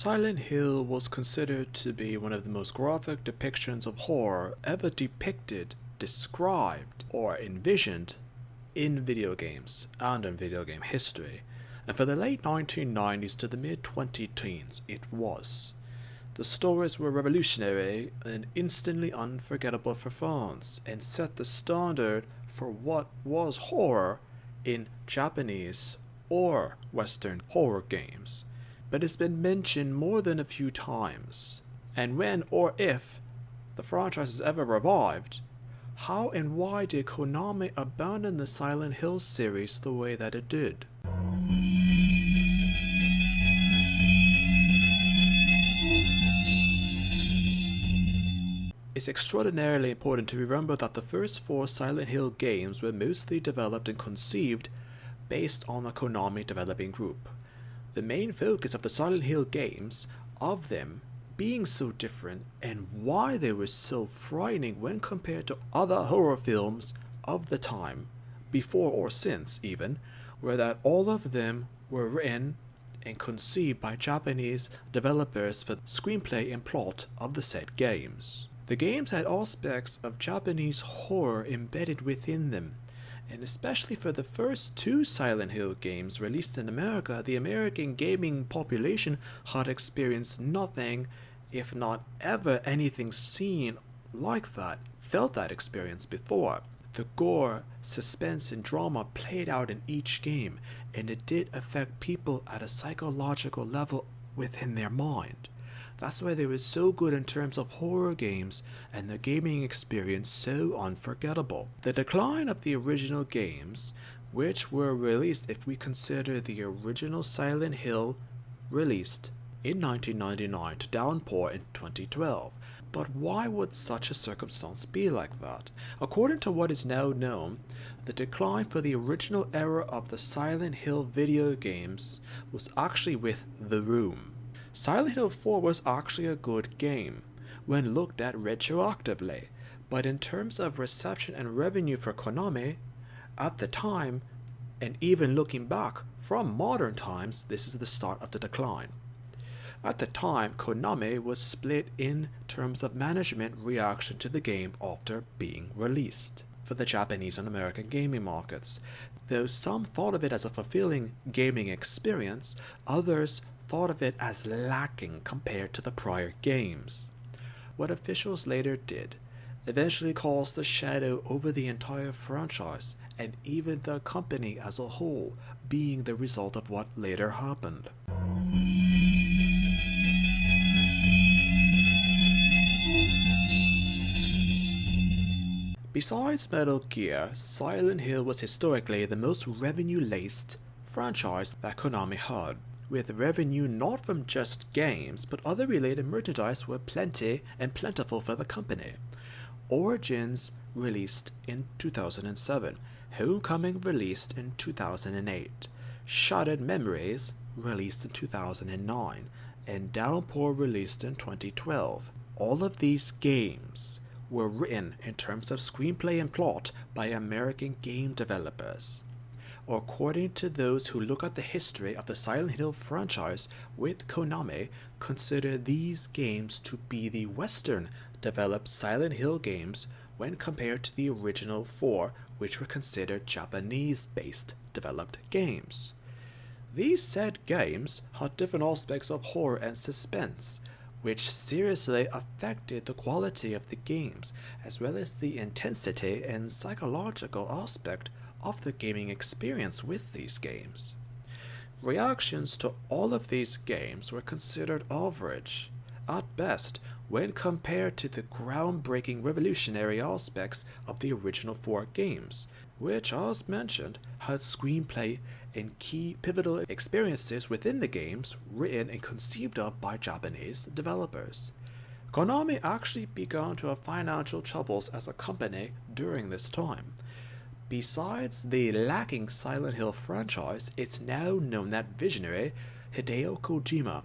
Silent Hill was considered to be one of the most graphic depictions of horror ever depicted, described, or envisioned in video games and in video game history. And for the late 1990s to the mid 2010s, it was. The stories were revolutionary and instantly unforgettable for fans, and set the standard for what was horror in Japanese or Western horror games. But it's been mentioned more than a few times. And when or if the franchise is ever revived, how and why did Konami abandon the Silent Hill series the way that it did? It's extraordinarily important to remember that the first 4 Silent Hill games were mostly developed and conceived based on the Konami developing group. The main focus of the Silent Hill games, of them being so different and why they were so frightening when compared to other horror films of the time, before or since even, were that all of them were written and conceived by Japanese developers for the screenplay and plot of the said games. The games had aspects of Japanese horror embedded within them, and especially for the first 2 Silent Hill games released in America, the American gaming population had experienced nothing, if not ever anything seen like that, felt that experience before. The gore, suspense, and drama played out in each game, and it did affect people at a psychological level within their mind. That's why they were so good in terms of horror games and the gaming experience so unforgettable. The decline of the original games, which were released if we consider the original Silent Hill released in 1999 to Downpour in 2012. But why would such a circumstance be like that? According to what is now known, the decline for the original era of the Silent Hill video games was actually with The Room. Silent Hill 4 was actually a good game when looked at retroactively, but in terms of reception and revenue for Konami, at the time, and even looking back from modern times, this is the start of the decline. At the time, Konami was split in terms of management reaction to the game after being released for the Japanese and American gaming markets. Though some thought of it as a fulfilling gaming experience, others thought of it as lacking compared to the prior games. What officials later did eventually caused a shadow over the entire franchise and even the company as a whole, being the result of what later happened. Besides Metal Gear, Silent Hill was historically the most revenue-laced franchise that Konami had, with revenue not from just games, but other related merchandise were plenty and plentiful for the company. Origins released in 2007, Homecoming released in 2008, Shattered Memories released in 2009, and Downpour released in 2012. All of these games were written in terms of screenplay and plot by American game developers. According to those who look at the history of the Silent Hill franchise with Konami, consider these games to be the Western developed Silent Hill games when compared to the original 4, which were considered Japanese-based developed games. These said games had different aspects of horror and suspense, which seriously affected the quality of the games, as well as the intensity and psychological aspect of the gaming experience with these games. Reactions to all of these games were considered average, at best, when compared to the groundbreaking revolutionary aspects of the original 4 games, which, as mentioned, had screenplay and key pivotal experiences within the games written and conceived of by Japanese developers. Konami actually began to have financial troubles as a company during this time. Besides the lacking Silent Hill franchise, it's now known that visionary Hideo Kojima,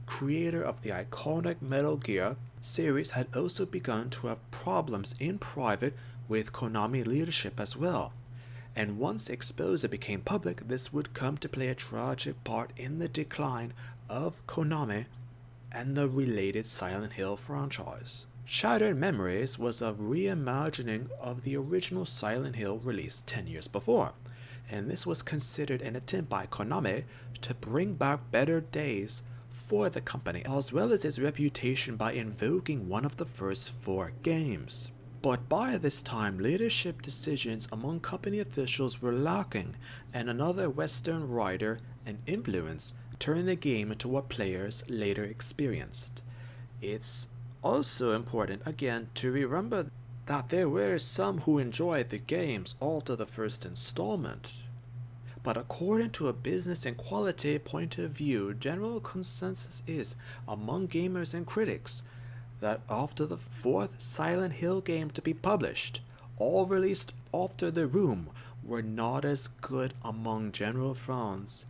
creator of the iconic Metal Gear series, had also begun to have problems in private with Konami leadership as well. And once exposure became public, this would come to play a tragic part in the decline of Konami and the related Silent Hill franchise. Shattered Memories was a reimagining of the original Silent Hill released 10 years before, and this was considered an attempt by Konami to bring back better days for the company, as well as its reputation by invoking one of the first 4 games. But by this time, leadership decisions among company officials were lacking, and another Western writer and influence turned the game into what players later experienced. It's also important again to remember that there were some who enjoyed the games after the first installment. But according to a business and quality point of view, general consensus is among gamers and critics that after the 4th Silent Hill game to be published, all released after The Room were not as good among general fans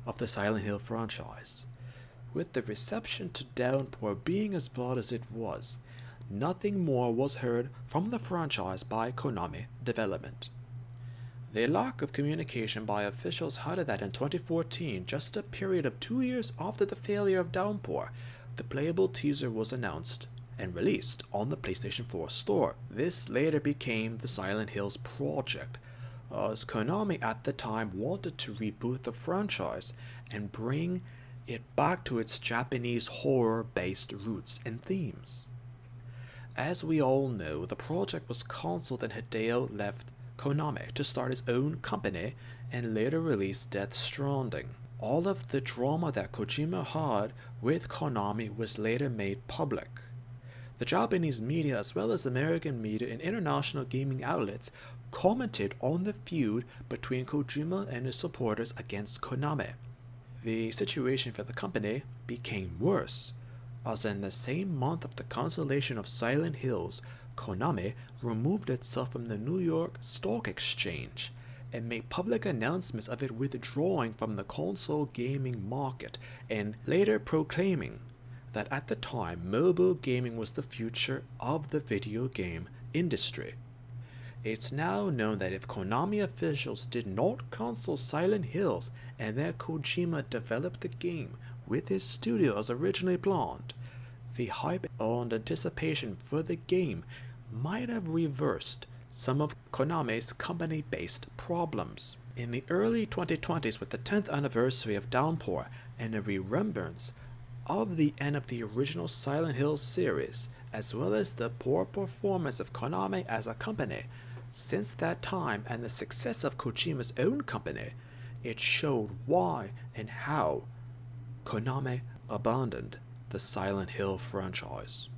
of the Silent Hill franchise. With the reception to Downpour being as broad as it was, nothing more was heard from the franchise by Konami Development. The lack of communication by officials highlighted that in 2014, just a period of 2 years after the failure of Downpour, the playable teaser was announced and released on the PlayStation 4 store. This later became the Silent Hills project, as Konami at the time wanted to reboot the franchise and bring it back to its Japanese horror-based roots and themes. As we all know, the project was cancelled and Hideo left Konami to start his own company and later released Death Stranding. All of the drama that Kojima had with Konami was later made public. The Japanese media as well as American media and international gaming outlets commented on the feud between Kojima and his supporters against Konami. The situation for the company became worse, as in the same month of the cancellation of Silent Hills, Konami removed itself from the New York Stock Exchange and made public announcements of it withdrawing from the console gaming market, and later proclaiming that at the time mobile gaming was the future of the video game industry. It's now known that if Konami officials did not cancel Silent Hills and that Kojima developed the game with his studio as originally planned, the hype and anticipation for the game might have reversed some of Konami's company-based problems. In the early 2020s, with the 10th anniversary of Downpour and a remembrance of the end of the original Silent Hill series, as well as the poor performance of Konami as a company since that time and the success of Kojima's own company, it showed why and how Konami abandoned the Silent Hill franchise.